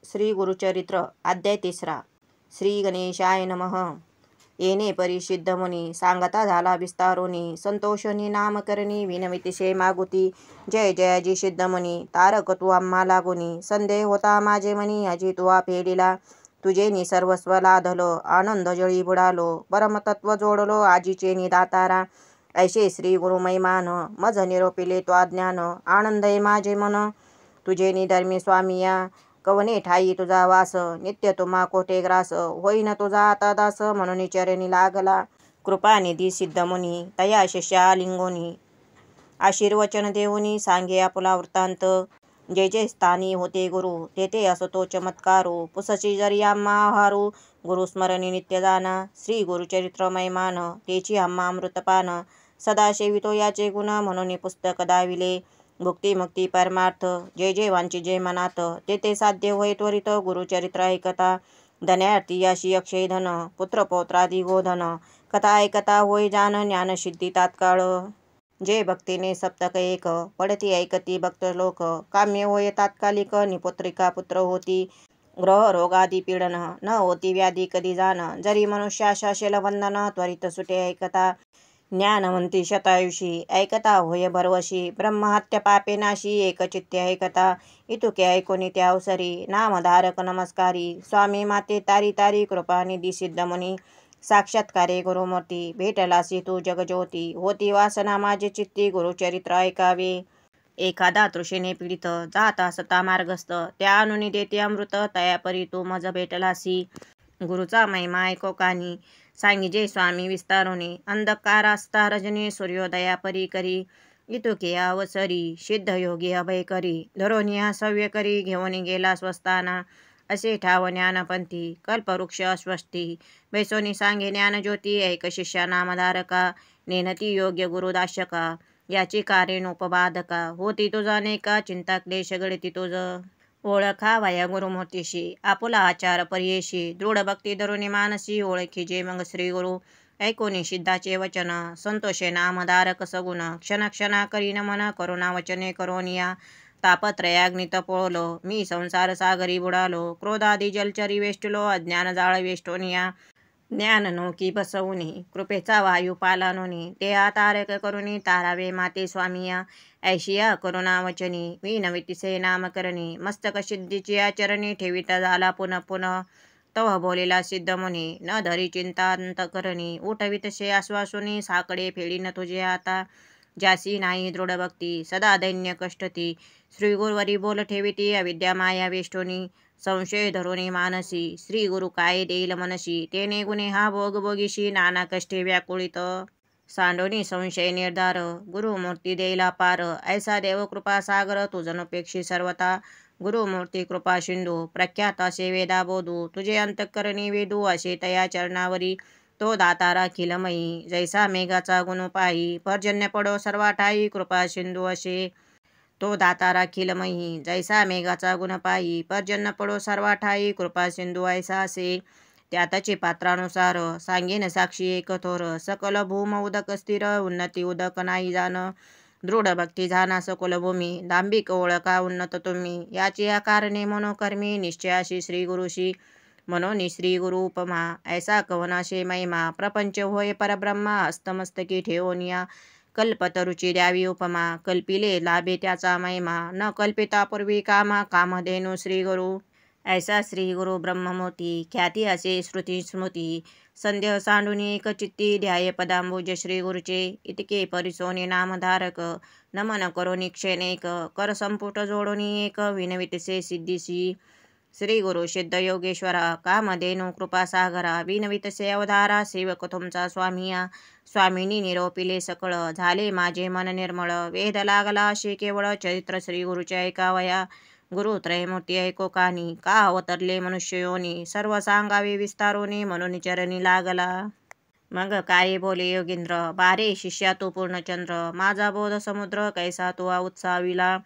श्री गुरुचरित्र अध्याय 3. श्री गणेशाय नमः. येणे परिसिद्ध मुनी सांगता झाला विस्तारोनी, संतोषनी नामकरणी विनवितिसे मागुती. जय जयाजी सिद्ध मुनी तारक तू आम्हा लागुनी, संदेह होता माझे मनी अजी तुवा फेडिला. तुझेनी सर्वस्व लाधलो आनंद जळी बुडालो, परमतत्व जोडलो आजीचे निदातारा. ऐसे श्री गुरु महिमान मज निरोपिले तो ज्ञान, आनंदय माझे मन तुझे निधर्मी स्वामिया. कवने ठाई तुझा वास नित्य तुम्हा कोठे ग्रास, होईन तुझा आता दास म्हणून चरणी लागला. कृपानिधी सिद्ध मुनी तया शिष्या लिंगोनी, आशीर्वचन देऊनी सांगे आपुला वृत्तांत. जे जे स्थानी होते गुरु तेथे असतो चमत्कारो, पुसची जरी आम्हा आहारू. गुरुस्मरणी नित्य जाना श्री गुरुचरित्र महिमान, तेची आम्हा अमृतपान. सदा सेवितो याचे गुण म्हणून पुस्तक दाविले. भुक्ती मुक्ती परमार्थ जे जे वांचिजे मनात, तेथे साध्य होय त्वरित गुरुचरित्र ऐकता. धन्यार्थी याशी अक्षय धन पुत्र पौत्रादी गोधन, कथा ऐकता होय जान ज्ञानसिद्धी तात्काळ. जे भक्तीने सप्तक एक पडती ऐकती भक्त लोक, काम्य होय तात्कालिक निपुत्रिका पुत्र होती. ग्रह रोगादी पीडन न होती व्याधी कधी जाण, जरी मनुष्याशा वंदन त्वरित सुटे ऐकता. ज्ञानवंती शतायुषी ऐकता होय भरवशी, ब्रह्महत्या पापे नाशी एकचित्ते ऐकता. इतुके ऐकोनी त्या अवसरी नामधारक नमस्कारी, स्वामी माते तारी तारी कृपानिधी सिद्ध मुनी. साक्षात्कारे गुरुमूर्ती भेटलासी तू जगज्योती, होती वासना माझे चित्ती गुरुचरित्र ऐकावे. एखादा तृषेने पीडित जात असता मार्गस्थ, त्या अनुनी देते अमृत तयापरी तू मज भेटलासी. गुरुचा महिमा ऐको कानी सांगिजे स्वामी विस्तारोनी, अंधकार असता रजनी सूर्योदया परी करी. इतुके अवसरी सिद्ध योगी अभय करी, धरोनिया सव्य करी घेऊन गेला स्वस्थाना. असे ठाव ज्ञानपंथी कल्पवृक्ष अस्वस्थी, बैसोनी सांगे ज्ञानज्योती ऐक शिष्या नामधारका. नेनती योग्य गुरुदाशका याची कारण उपबाधका, होती तुझा अनेका चिंता क्लेश गळती तुझ. ओळखा वया गुरुमूर्तीशी आपुला आचार पर्येशी, दृढ भक्ती धरुनी मानसी ओळखी जे मग श्री गुरु. ऐकोनी सिद्धाचे वचन संतोषे नामधारक सगुण, क्षण क्षणा करी नमन करुणा वचने करोनिया. तापत्रयाग्नी तपोळलो मी संसार सागरी बुडालो, क्रोधादी जलचरी वेष्टलो अज्ञान जाळ वेष्टोनिया. ज्ञान नौकी बसवुनी कृपेचा वायू पालानुनी, देहा तारक करुणी तारावे माते स्वामिया. ऐशिया करुणा वचनी विनवितिसे नामकरणी, मस्तक सिद्धीची आचरणी ठेवित झाला पुनः पुनः. तव बोलेला सिद्ध मुनी न धरी चिंता अंतकरणी, उठवितसे आश्वासुनी साकडे फेडीन तुझे आता. ज्यासी नाही दृढ भक्ती सदा दैन्य कष्टती, श्री गुरुवरी बोल ठेविती अविद्या माया वेष्टोनी. संशय धरुनी मानसी श्री गुरु काय देईल मनसी, तेने गुणे हा भोग भोगीशी नाना कष्टे व्याकुळित. सांडोनी संशय निर्धार गुरुमूर्ती देईला पार, ऐसा देव कृपा सागर तुझनुपेक्षी सर्वता. गुरुमूर्ती कृपा सिंधू प्रख्यात असे वेदा बोधू, तुझे अंतःकरणी वेदू असे तया चरणावरी. तो दातारा खिलमयी जैसा मेघाचा गुण पायी, पर्जन्य पडो सर्वा ठाई कृपा सिंधू असे. तो दातारा खिलमयी जैसा मेघाचा गुण पायी, पर्जन्य पडो सर्वा ठाई कृपा सिंधू ऐसा असे. त्यातचे पात्रानुसार सांगेन साक्षी एक थोर, सकल भूम उदक स्थिर उन्नती उदक नाही जाण. दृढ भक्ती जाना सकुल भूमी, दांभिक ओळखा उन्नत तुम्ही. याची कारणे मनोकर्मी निश्चयाशी श्री गुरुशी. मनोनी श्री गुरु उपमा ऐसा कवनाशे महिमा, प्रपंच होय परब्रह्मा हस्तमस्तकी ठेवोनिया. कल्पतरुची द्यावी उपमा कल्पिले लाभे त्याचा महिमा, न कल्पिता पूर्वी कामा कामधेनु श्री गुरु. ऐसा श्री गुरु ब्रह्ममूर्ती ख्याती असे श्रुती स्मृती, संदेह सांडुनी एक चित्ती ध्याय पदांबुज श्री गुरुचे. इतके परिसोनी नामधारक नमन करोनी क्षेनेक, कर संपुट जोडोनी एक विनवितसे सिद्धीसी. श्री गुरु सिद्ध योगेश्वरा कामधेनु कृपासागरा, विनवितसे अवधारा सेवक तुमचा स्वामिया. स्वामींनी निरोपिले सकळ झाले माझे मन निर्मळ, वेद लागला असे केवळ चरित्र श्री गुरुचे ऐकावया. गुरु त्रयमूर्ती ऐको कानी का अवतरले मनुष्य योनी, सर्व सांगावे विस्तारोनी म्हणून चरणी लागला. मग काय बोले योगींद्र बारे शिष्या तू पूर्णचंद्र, माझा बोध समुद्र कैसा तू उत्साविला.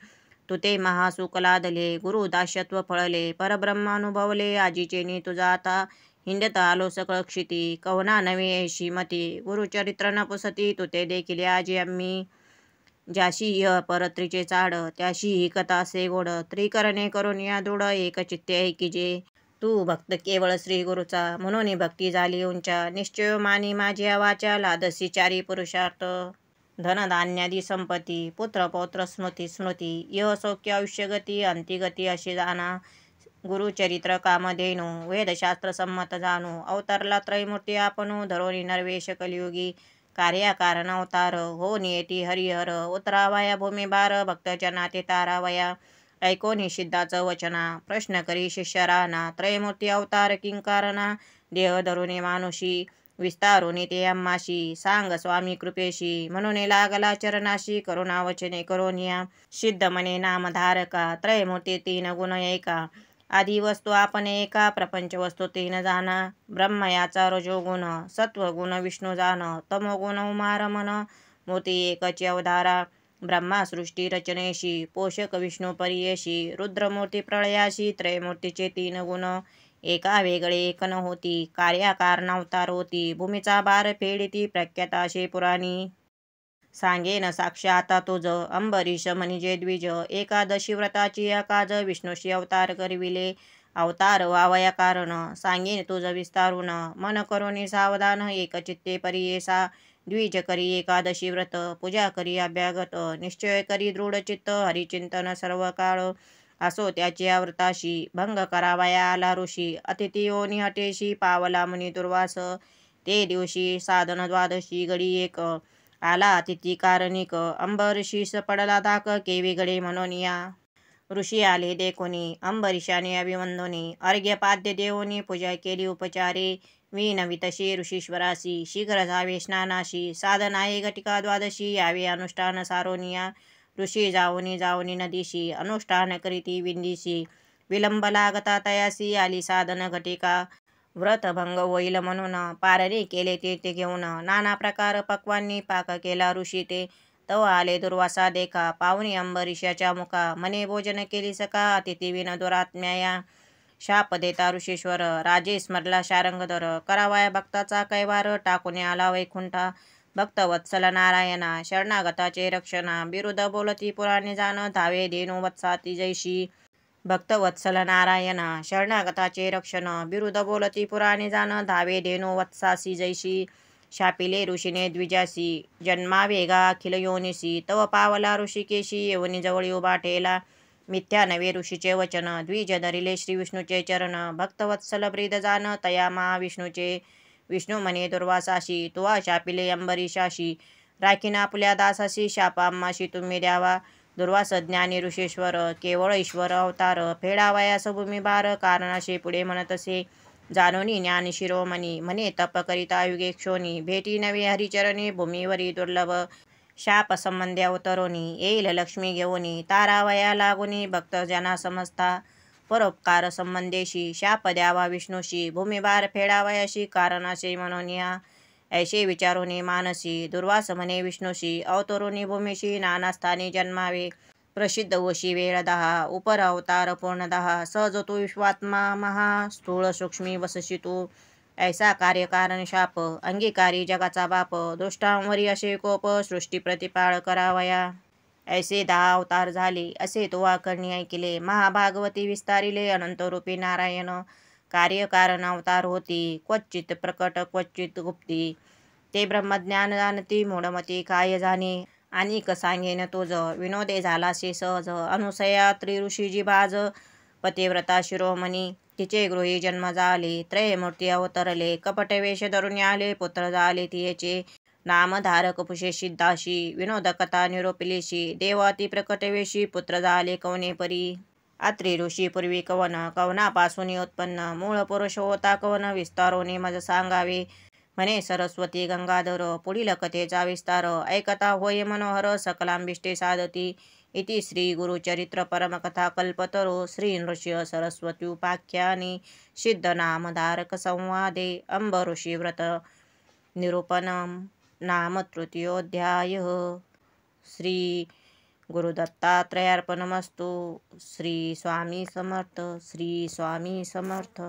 तू ते महासुख लादले गुरु दास्यत्व फळले, परब्रह्मानुभवले आजीचे नी तुझा आता. हिंडत आलो सकळ क्षिती कवना नवे ऐशी मती, गुरुचरित्र न पुसती तू ते देखील आजी आम्ही. ज्याशी इह परत्रीचे चाड त्याशी ही कथा असे गोड त्रिकरणे करून या दृढ एकचित्ते ऐकिजे तू भक्त केवळ श्री गुरुचा म्हणून भक्ती झाली उंचा निश्चय मानी माझ्या वाचा लादसी चारी पुरुषार्थ धनधान्यादी संपत्ती पुत्र पौत्र स्मृती यह सौख्य आयुष्यगती अंतिगती अशी जाणा गुरुचरित्र कामधेनु वेदशास्त्र संमत जाणू अवतारला त्रैमूर्ती आपणू धरोनी नरवेश कलियुगी कार्याकारण अवतार हो नियती हरिहर उतरावया भूमिभार भक्तजना ते तारावया ऐकोनी सिद्धाचं वचना प्रश्न करी शिष्य राहना त्रैमूर्ती अवतार किंकारणा देह धरुनी मानुषी विस्तारुनी ते अम्माशी सांग स्वामी कृपेशी म्हणून लागला चरणाशी करुणा वचने करोनिया सिद्ध मने नामधारका त्रैमूर्ती तीन गुण एका आधी वस्तू आपण एका प्रपंच वस्तू तीन जाना ब्रह्म याचा रजोगुण सत्वगुण विष्णू जाण तमोगुण उमारमन मूर्ती एकची अवधारा ब्रह्मा सृष्टी रचनेशी पोषक विष्णू परियेशी रुद्रमूर्ती प्रळयाशी त्रैमूर्तीचे तीन गुण एका वेगळे एक न होती कार्याकारण अवतार होती भूमीचा भार फेडिती प्रख्याताशे पुराणी सांगेन साक्षात तुझ अंबरीश म्हणजे द्विज एकादशी व्रताची अकाज विष्णूशी अवतार करविले अवतार वावया कारण सांगेन तुझ विस्तारून मन करोनी सावधान एकचित्ते परियेसा द्विज करी एकादशी व्रत पूजा करी अभ्यागत निश्चय करी दृढचित्त हरिचिंतन सर्व काळ असो त्याची व्रताशी भंग करावया आला ऋषी अतिथी योनी हटेशी पावला मुनी दुर्वास ते दिवशी साधन द्वादशी गडी एक आला अतिथी कारणिक अंबरीशीस पडला धाक केवी गडे म्हणून या ऋषी आले देखोनी अंबरीशाने अभिवंदोनी अर्घ्यपाद्य देवोनी पूजा केली उपचारे विनवितशी ऋषीश्वरासी शीघ्र जावे स्नानाशी साधनाये घटिका द्वादशी यावे अनुष्ठान सारोनिया ऋषी जाऊनी नदीशी अनुष्ठान करीती विंदीशी विलंब लागता तयासी आली साधन घटिका व्रतभंग होईल म्हणून पारणे केले ते घेऊन नाना प्रकार पक्वांनी पाक केला ऋषी ते तव आले दुर्वासा देखा पाहुणी अंबरीशाच्या मुखा मने भोजन केली सका अतिथी विन दुरात्म्या शाप देता ऋषीश्वर राजे स्मरला शारंगधर करावाया भक्ताचा कैवार टाकून आला वैकुंठा भक्त वत्सल नारायणा शरणागताचे रक्षणा बिरुद बोलती पुराणे जाण धावे धेनु वत्साती जैशी भक्त वत्सल नारायणा शरणागताचे रक्षण बिरुद बोलती पुराणे जाण धावे धेनु वत्सासी जैशी शापिले ऋषीने द्विजासी जन्मावेगा अखिल योनिसी तव पावला ऋषिकेशी येवनी जवळी उभा ठेला मिथ्या नवे ऋषीचे वचन द्विज धरिले श्री विष्णूचे चरण भक्तवत्सल ब्रीद जाण तया महाविष्णूचे विष्णू म्हणे दुर्वासाशी तुवा शापिले अंबरीशाशी राखीन आपल्या दासाशी शाप आम्हाशी तुम्ही द्यावा दुर्वास ज्ञानी ऋषेश्वर केवळ ईश्वर अवतार फेडावयास भूमिभार कारणाशे पुढे म्हणतसे जानोनी ज्ञान शिरोमणी म्हणे तप करिता युगे क्षोनी भेटी नवे हरिचरणी भूमीवरी दुर्लभ शाप संबंधी अवतरोनी येईल लक्ष्मी घेऊनी तारावया लागुनी भक्त जना समजता परोपकार संबंधेशी शाप द्यावा विष्णूशी भूमिभार फेडावयाशी कारणाशे म्हणून या ऐशे विचारोनी मानसी दुर्वास म्हणे विष्णूशी अवतरोनी भूमीशी नाना स्थानी जन्मावे प्रसिद्ध वशी वेळ 10 उपर अवतार पूर्ण 10 सहज तू विश्वात्मा महा स्थूळ सूक्ष्मी वसशी तू ऐसा कार्यकारण शाप अंगीकारी जगाचा बाप दुष्टांवरी असे कोप सृष्टी प्रतिपाळ करावया ऐसे 10 अवतार झाले असे तो करणी ऐकिले महाभागवती विस्तारिले अनंतरूपी नारायण कार्यकारण अवतार होती क्वचित प्रकट क्वचित गुप्ती ते ब्रह्मज्ञान जाणती मूढमती काय जाणे अनिक सांगेन तुझ विनोदे झालासे सहज अनुसया त्रिऋषीजी बाज पतिव्रता शिरोमणी तिचे गृही जन्म झाले त्रयमूर्ती अवतरले कपट वेश धरून आले पुत्र झाले तिचे नामधारक पुषे सिद्धाशी विनोद कथा निरोपिलीशी देवाती प्रकटवेशी पुत्र झाले कवने परी अत्रि ऋषी पूर्वी कवन कवनापासून उत्पन्न मूळ पुरुष होता कवन विस्तारोने मज सांगावे म्हणे सरस्वती गंगाधर पुढील कथेचा विस्तार ऐकता होय मनोहर सकलांबिष्टे साधती इति श्री गुरुचरित्र परमकथा कल्पतरो श्री नृसिंह सरस्वती उपाख्यानी सिद्ध नामधारक संवादे अंब ऋषी व्रत निरूपणम नाम तृतीयोऽध्याय श्री गुरुदत्तात्रयार्पणमस्तु श्री स्वामी समर्थ श्री स्वामी समर्थ।